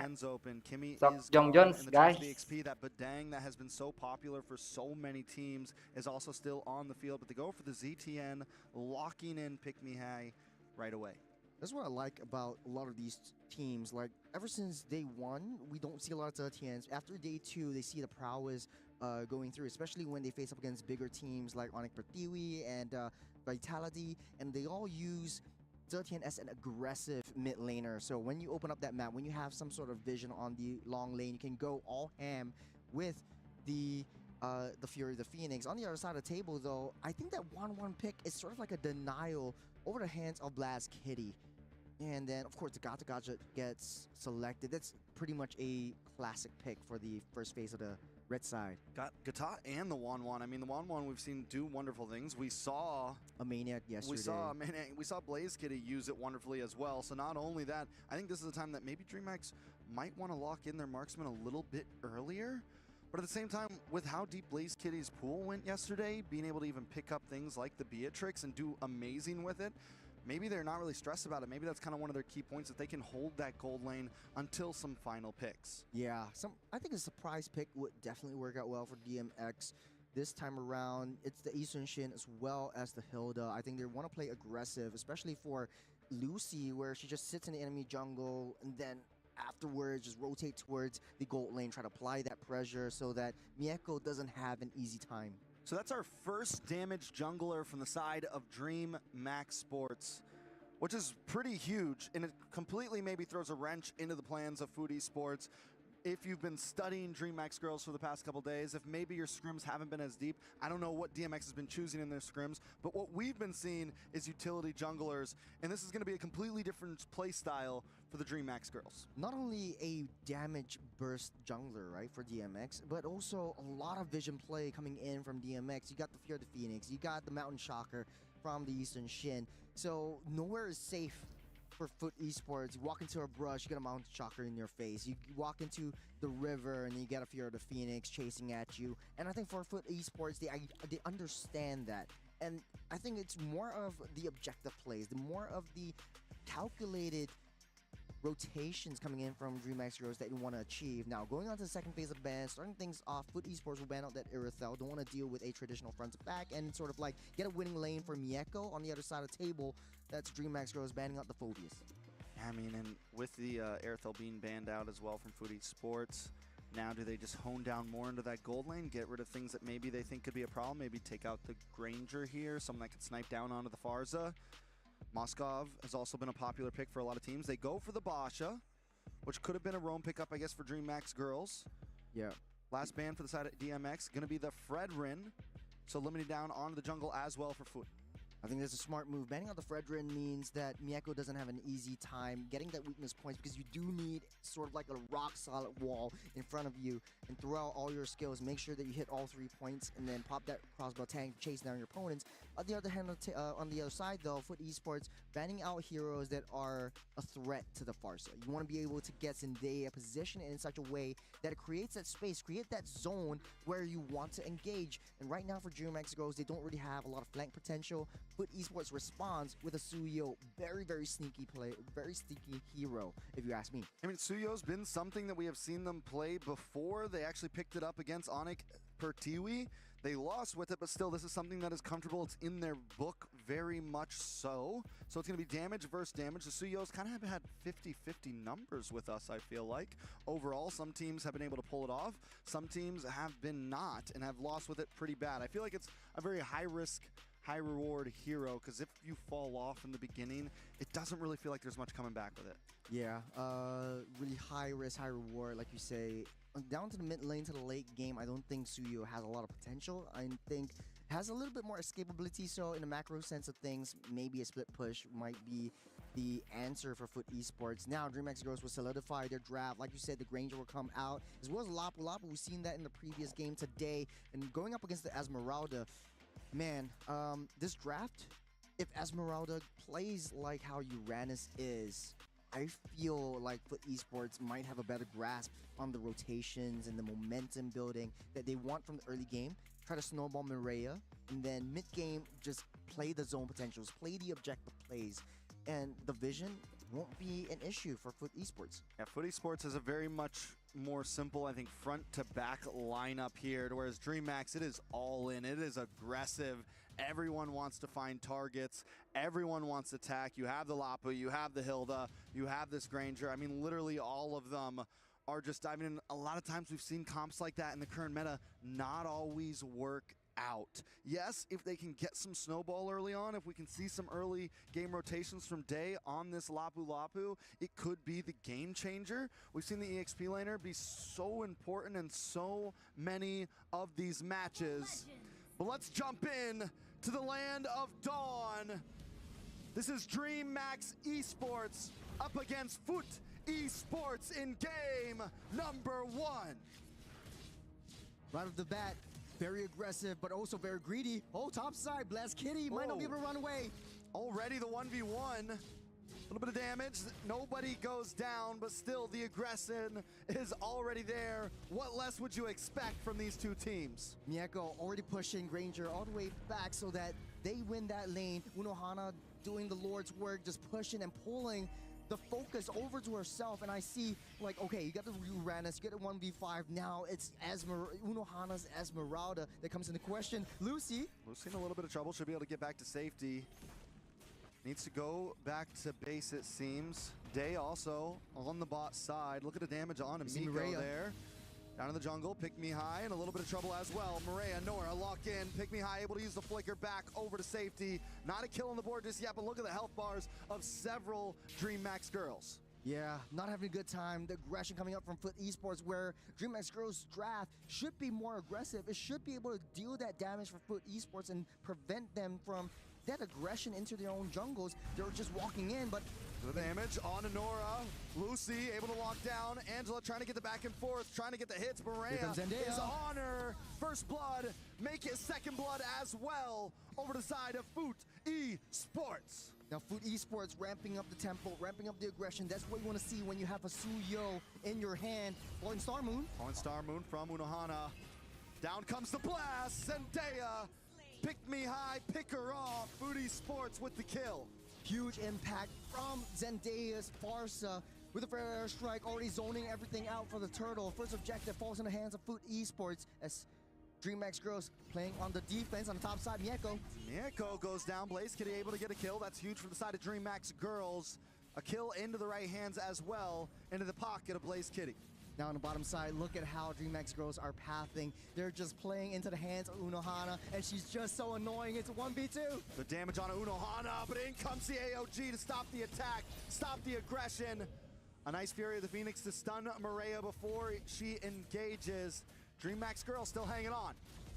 Hands open. Kimmy Sok is Jong gone, Jones, and the guys. chance to XP, that Badang that has been so popular for so many teams, is also still on the field. But they go for the ZTN, locking in Pick Me High right away. That's what I like about a lot of these teams. Like, ever since day one, we don't see a lot of TNs. After day two, they see the prowess going through, especially when they face up against bigger teams like Onyx Pertiwi and Vitality, and they all use Zetian as an aggressive mid laner. So when you open up that map, when you have some sort of vision on the long lane, you can go all ham with the Fury, the Phoenix. On the other side of the table, though, I think that 1-1 pick is sort of like a denial over the hands of Blast Kitty. And then, of course, the Gata Gacha gets selected. That's pretty much a classic pick for the first phase of the red side. Got GATAU and the 1-1. I mean, the 1-1 we've seen do wonderful things. We saw a Maniac yesterday. We saw Blaze Kitty use it wonderfully as well. So not only that, I think this is a time that maybe DreamAX might want to lock in their marksman a little bit earlier. But at the same time, with how deep Blaze Kitty's pool went yesterday, being able to even pick up things like the Beatrix and do amazing with it, maybe they're not really stressed about it. Maybe that's kind of one of their key points, that they can hold that gold lane until some final picks. Yeah, I think a surprise pick would definitely work out well for DMX this time around. It's the Eastern Shin as well as the Hilda. I think they want to play aggressive, especially for Lucy, where she just sits in the enemy jungle and then afterwards just rotate towards the gold lane, try to apply that pressure so that Mieko doesn't have an easy time. So that's our first damage jungler from the side of DreamAX Sports, which is pretty huge, and it completely maybe throws a wrench into the plans of FUT Esports. If you've been studying DreamAX girls for the past couple days, if maybe your scrims haven't been as deep, I don't know what DMX has been choosing in their scrims, but what we've been seeing is utility junglers, and this is going to be a completely different play style for the DreamAX girls. Not only a damage burst jungler, right, for DMX, but also a lot of vision play coming in from DMX. You got the Fear of the Phoenix, you got the Mountain Shocker from the Eastern Shin, so nowhere is safe for FUT Esports. You walk into a brush, you get a Mountain Shocker in your face. You walk into the river and you get a Fear of the Phoenix chasing at you. And I think for FUT Esports, they understand that. And I think it's more of the objective plays, the more of the calculated rotations coming in from DreamAX girls that you want to achieve. Now, going on to the second phase of the ban, starting things off, FUT Esports will ban out that Irithel. Don't want to deal with a traditional front to back and sort of like get a winning lane for Mieko. On the other side of the table, that's DreamAX girls banning out the Phobius. I mean, and with the Irithel being banned out as well from FUT Esports, now do they just hone down more into that gold lane, get rid of things that maybe they think could be a problem, maybe take out the Granger here, someone that could snipe down onto the Farza? Moskov has also been a popular pick for a lot of teams. They go for the Basha, which could have been a roam pickup, I guess, for DreamAX girls. Yeah. Last ban for the side of DMX, going to be the Fredrin. So limiting down onto the jungle as well for FUT. I think that's a smart move. Banning out the Fredrin means that Mieko doesn't have an easy time getting that weakness points, because you do need sort of like a rock-solid wall in front of you, and throw out all your skills. Make sure that you hit all 3 points, and then pop that crossbow tank, chase down your opponents. On the other hand, on the other side though, FUT Esports banning out heroes that are a threat to the Farsa. You want to be able to get Zendaya positioned in such a way that it creates that space, create that zone where you want to engage. And right now for DreamAX girls, they don't really have a lot of flank potential. FUT Esports responds with a Suyo, very, very sneaky play, very sneaky hero, if you ask me. I mean, Suyo's been something that we have seen them play before. They actually picked it up against Onyx Pertiwi. They lost with it, but still, this is something that is comfortable. It's in their book, very much so. So it's going to be damage versus damage. The Suyos kind of have had 50-50 numbers with us, I feel like. Overall, some teams have been able to pull it off. Some teams have been not and have lost with it pretty bad. I feel like it's a very high-risk, high-reward hero, because if you fall off in the beginning, it doesn't really feel like there's much coming back with it. Yeah, really high risk, high reward, like you say. Down to the mid lane, to the late game, I don't think Suyo has a lot of potential. I think has a little bit more escapability, so in the macro sense of things, maybe a split push might be the answer for FUT Esports. Now, DreamAX girls will solidify their draft. Like you said, the Granger will come out, as well as Lapu Lapu. We've seen that in the previous game today. And going up against the Esmeralda, man, this draft, if Esmeralda plays like how Uranus is, I feel like FUT Esports might have a better grasp on the rotations and the momentum building that they want from the early game. Try to snowball Mireia, and then mid-game, just play the zone potentials, play the objective plays. And the vision won't be an issue for FUT Esports. Yeah, FUT Esports is a very much more simple, I think, front to back lineup here, whereas DreamAX, it is all in, it is aggressive. Everyone wants to find targets. Everyone wants to attack. You have the Lapu, you have the Hilda, you have this Granger. I mean, literally all of them are just diving in. A lot of times we've seen comps like that in the current meta not always work out. Yes, if they can get some snowball early on, if we can see some early game rotations from Day on this Lapu, it could be the game changer. We've seen the EXP laner be so important in so many of these matches. But let's jump in to the land of dawn. This is DreamAX Esports up against FUT Esports in game number 1. Right off the bat, very aggressive, but also very greedy. Oh, top side, Blast Kitty might not be able to run away. Already the 1v1. A little bit of damage. Nobody goes down, but still the aggression is already there. What less would you expect from these two teams? Mieko already pushing Granger all the way back so that they win that lane. Unohana doing the Lord's work, just pushing and pulling the focus over to herself, and I see, like, okay, you got the Uranus, you get a 1v5, now it's Unohana's Esmeralda that comes into question. Lucy in a little bit of trouble, should be able to get back to safety. Needs to go back to base, it seems. Day also on the bot side. Look at the damage on Miko there. Down in the jungle, Pick Me High in a little bit of trouble as well. Maria, Nora lock in. Pick Me High able to use the flicker back over to safety. Not a kill on the board just yet, but look at the health bars of several DreamAX girls. Yeah, not having a good time. The aggression coming up from FUT Esports, where DreamAX Girls draft should be more aggressive. It should be able to deal that damage for FUT Esports and prevent them from that aggression into their own jungles. They're just walking in, but the damage on Nora. Lucy able to lock down. Angela trying to get the back and forth, trying to get the hits. Maria is on her. First blood, make it second blood as well. Over the side of FUT Esports. Now FUT Esports ramping up the tempo, ramping up the aggression. That's what you want to see when you have a Suyo in your hand. Falling Star Moon. Falling Star Moon from Unohana. Down comes the blast. Zendaya. Pick Me High, pick her off. FUT Esports with the kill. Huge impact from Zendaya's Farsa with a fair airstrike, already zoning everything out for the turtle. First objective falls in the hands of FUT Esports as DreamAX Girls playing on the defense on the top side. Mieko goes down. Blaze Kitty able to get a kill. That's huge from the side of DreamAX Girls. A kill into the right hands as well, into the pocket of Blaze Kitty. Now on the bottom side, look at how DreamAX Girls are pathing. They're just playing into the hands of Unohana, and she's just so annoying. It's a 1v2. The damage on Unohana, but in comes the AOG to stop the attack, stop the aggression. A nice Fury of the Phoenix to stun Maria before she engages. DreamAX Girls still hanging on.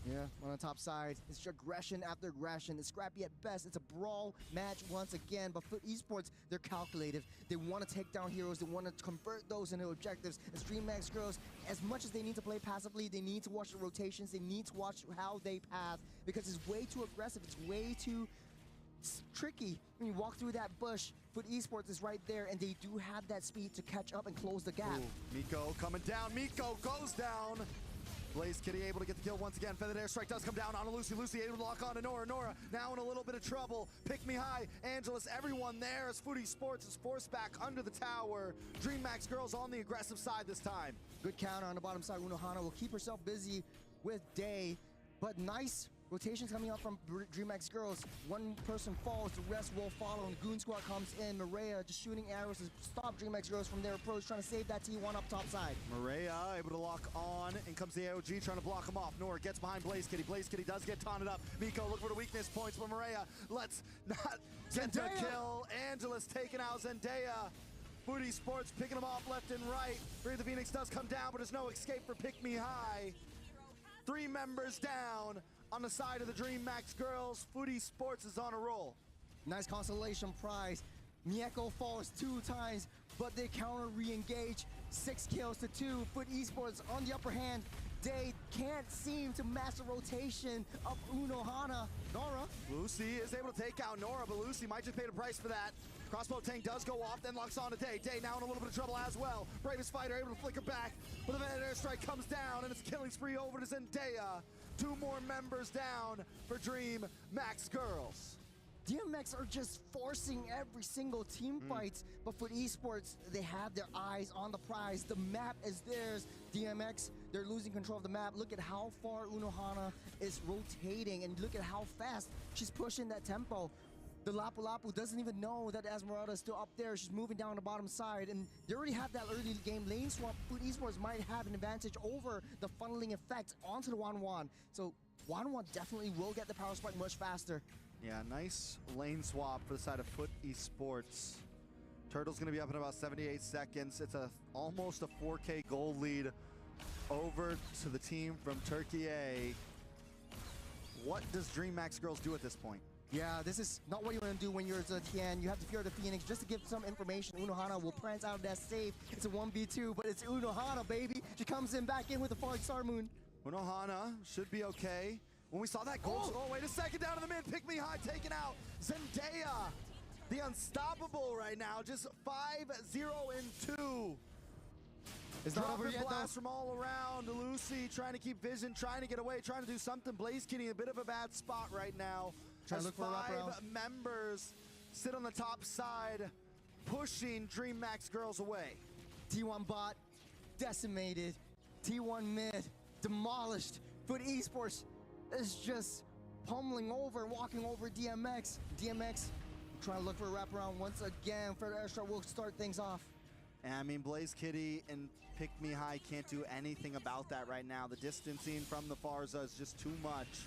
Yeah, on the top side, it's aggression after aggression. It's scrappy at best. It's a brawl match once again, but FUT Esports, they're calculative. They want to take down heroes. They want to convert those into objectives. As DreamAX Girls, as much as they need to play passively, they need to watch the rotations. They need to watch how they path because it's way too aggressive. It's way too tricky. When you walk through that bush, FUT Esports is right there, and they do have that speed to catch up and close the gap. Ooh, Miko coming down. Miko goes down. Blaze Kitty able to get the kill once again. Feathered Airstrike does come down on Lucy. Lucy able to lock on to Nora. Nora now in a little bit of trouble. Pick Me High. Angelus, everyone there as FUT Esports is forced back under the tower. DreamAX Girls on the aggressive side this time. Good counter on the bottom side. Unohana will keep herself busy with Day, but nice rotations coming up from DreamAX Girls. One person falls, the rest will follow, and Goon Squad comes in. Maria just shooting arrows to stop DreamAX Girls from their approach, trying to save that T1 up top side. Maria able to lock on, and comes the AOG trying to block him off. Nora gets behind Blaze Kitty. Blaze Kitty does get taunted up. Miko look for the weakness points, but Maria let's not get the kill. Angelus taking out Zendaya. FUT Esports picking him off left and right. Fury of the Phoenix does come down, but there's no escape for Pick Me High. 3 members down. On the side of the DreamAX Girls, FUT Esports is on a roll. Nice consolation prize. Mieko falls 2 times, but they counter re-engage. 6 kills to 2. FUT Esports on the upper hand. Day can't seem to master rotation of Unohana. Nora. Lucy is able to take out Nora, but Lucy might just pay the price for that. Crossbow tank does go off, then locks on to Day. Day now in a little bit of trouble as well. Bravest fighter able to flicker back, but the Venom Airstrike comes down, and it's a killing spree over to Zendaya. 2 more members down for DreamAX Girls. DMX are just forcing every single team fights, but for Esports, they have their eyes on the prize. The map is theirs. DMX, they're losing control of the map. Look at how far Unohana is rotating, and look at how fast she's pushing that tempo. The Lapu Lapu doesn't even know that Esmeralda is still up there. She's moving down the bottom side, and they already have that early game lane swap. FUT Esports might have an advantage over the funneling effect onto the Wanwan. So Wanwan definitely will get the power spike much faster. Yeah, nice lane swap for the side of FUT Esports. Turtle's going to be up in about 78 seconds. It's almost a 4K gold lead over to the team from Turkey A. What does DreamAX girls do at this point? Yeah, this is not what you want to do when you're Zetian. You have to fear the Phoenix. Just to give some information, Unohana will prance out of that save. It's a 1v2, but it's Unohana, baby. She comes in back in with the Forward Star Moon. Unohana should be okay. When we saw that goal, oh, wait a second, down to the mid, Pick Me High taken out. Zendaya, the unstoppable right now, just 5-0-2. It's not over yet, blast from all around. Lucy trying to keep vision, trying to get away, trying to do something. Blaze Kitty, a bit of a bad spot right now. Trying to look for a wraparound. 5 members sit on the top side, pushing DreamAX girls away. T1 bot, decimated. T1 mid, demolished. FUT Esports is just pummeling over, walking over DMX. DMX trying to look for a wraparound once again. Further airstrike will start things off. And I mean, Blaze Kitty and Pick Me High can't do anything about that right now. The distancing from the Farza is just too much.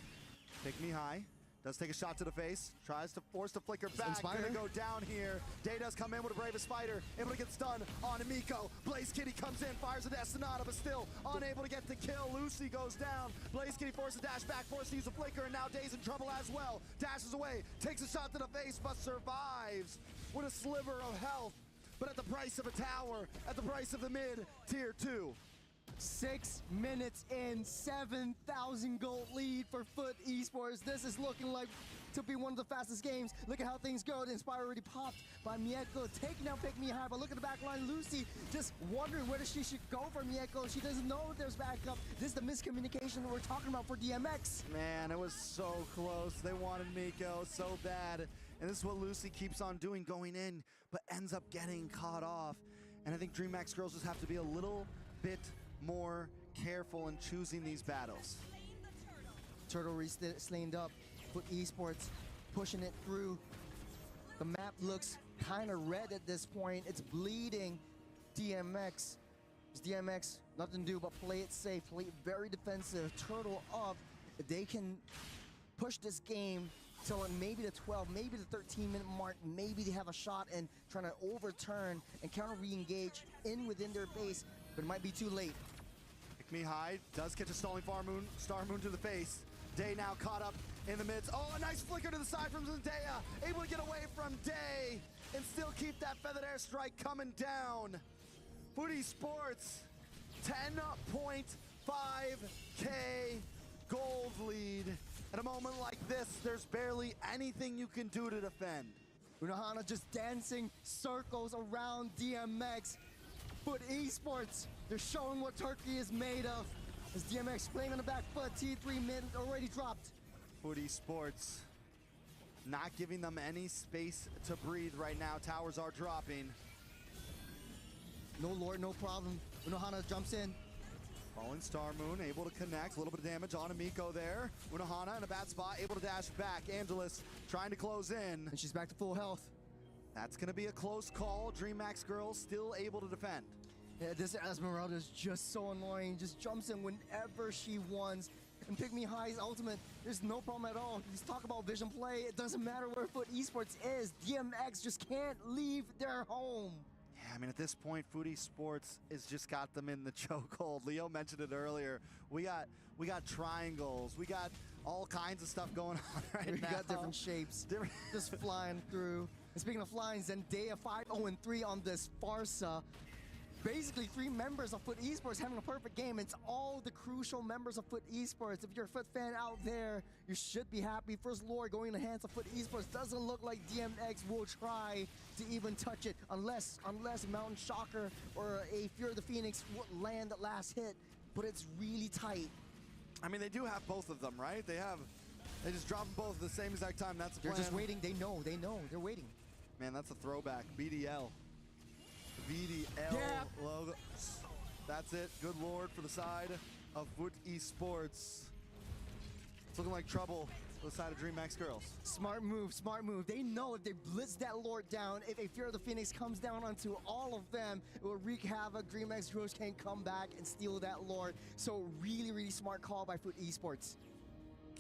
Pick Me High does take a shot to the face, tries to force the flicker back. Gonna go down here. Day does come in with a Bravest Spider, able to get stunned on Amiko. Blaze Kitty comes in, fires a Destinata, but still unable to get the kill. Lucy goes down. Blaze Kitty forces a dash back, forces to use a flicker, and now Day's in trouble as well. Dashes away, takes a shot to the face, but survives with a sliver of health. But at the price of a tower, at the price of the mid tier 2. 6 minutes in, 7,000 gold lead for FUT Esports. This is looking like to be one of the fastest games. Look at how things go. The Inspire already popped by Mieko, taking out Pick Me High. But look at the back line. Lucy just wondering where she should go for Mieko. She doesn't know if there's backup. This is the miscommunication that we're talking about for DMX. Man, it was so close. They wanted Mieko so bad. And this is what Lucy keeps on doing, going in, but ends up getting caught off. And I think DreamAX girls just have to be a little bit more careful in choosing these battles. Turtle slaned up. FUT Esports pushing it through. The map looks kind of red at this point. It's bleeding. DMX. It's DMX, nothing to do but play it safe, play it very defensive. Turtle up. If they can push this game till maybe the 12, maybe the 13-minute mark, maybe they have a shot in trying to overturn and counter re-engage within their base, but it might be too late. Pick Me High does catch a stalling Star Moon to the face. Day now caught up in the midst. Oh, a nice flicker to the side from Zendaya. Able to get away from Day and still keep that feathered airstrike coming down. FUT Esports, 10.5K gold lead. At a moment like this, there's barely anything you can do to defend. Unohana just dancing circles around DMX. FUT Esports, they're showing what Turkey is made of. As DMX playing on the back foot, T3 mid already dropped. FUT Esports not giving them any space to breathe right now. Towers are dropping. No Lord, no problem. Unohana jumps in. Falling Star Moon, able to connect. A little bit of damage on Amiko there. Unohana in a bad spot, able to dash back. Angelus trying to close in. And she's back to full health. That's going to be a close call. DreamAX girls still able to defend. Yeah, this Esmeralda is just so annoying. Just jumps in whenever she wants. And Pick Me High's ultimate, there's no problem at all. Just talk about vision play. It doesn't matter where FUT Esports is. DMX just can't leave their home. Yeah, I mean, at this point, FUT Esports has just got them in the chokehold. Leo mentioned it earlier. We got triangles. We got all kinds of stuff going on right now. We got different shapes. Just flying through. And speaking of flying, Zendaya 5-0-3 on this Farsa. Basically, 3 members of FUT Esports having a perfect game. It's all the crucial members of FUT Esports. If you're a FUT fan out there, you should be happy. First Lord going in the hands of FUT Esports. Doesn't look like DMX will try to even touch it unless Mountain Shocker or a Fear of the Phoenix would land the last hit. But it's really tight. I mean, they do have both of them, right? They have They just drop them both at the same exact time. That's the plan. They're just waiting. They know. They're waiting. Man, that's a throwback. BDL. VDL Yeah. logo. That's it. Good lord for the side of FUT Esports. It's looking like trouble for the side of DreamAX girls. Smart move, smart move. They know if they blitz that Lord down, if a Fear of the Phoenix comes down onto all of them, it will wreak havoc. DreamAX girls can come back and steal that Lord. So really, really smart call by FUT Esports.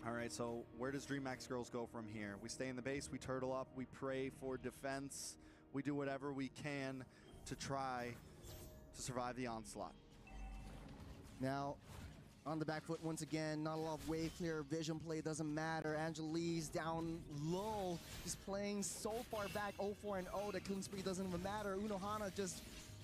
All right, so where does DreamAX girls go from here? We stay in the base, we turtle up, we pray for defense, we do whatever we can to try to survive the onslaught. Now, on the back foot once again, not a lot of wave clear, vision play doesn't matter. Angelise down low, just playing so far back, 0-4 and 0, that killing spree doesn't even matter. Unohana just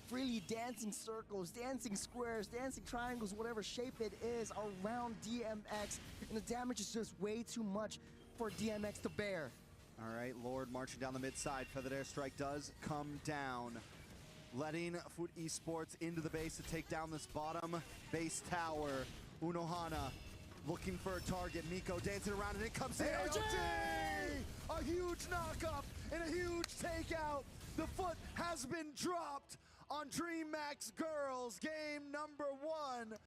freely dancing circles, dancing squares, dancing triangles, whatever shape it is around DMX, and the damage is just way too much for DMX to bear. All right, Lord marching down the mid side. Feathered Airstrike does come down, letting FUT Esports into the base to take down this bottom base tower. Unohana looking for a target. Miko dancing around, and it comes in. AOG! A huge knockup and a huge takeout. The foot has been dropped on DreamAX girls. Game number 1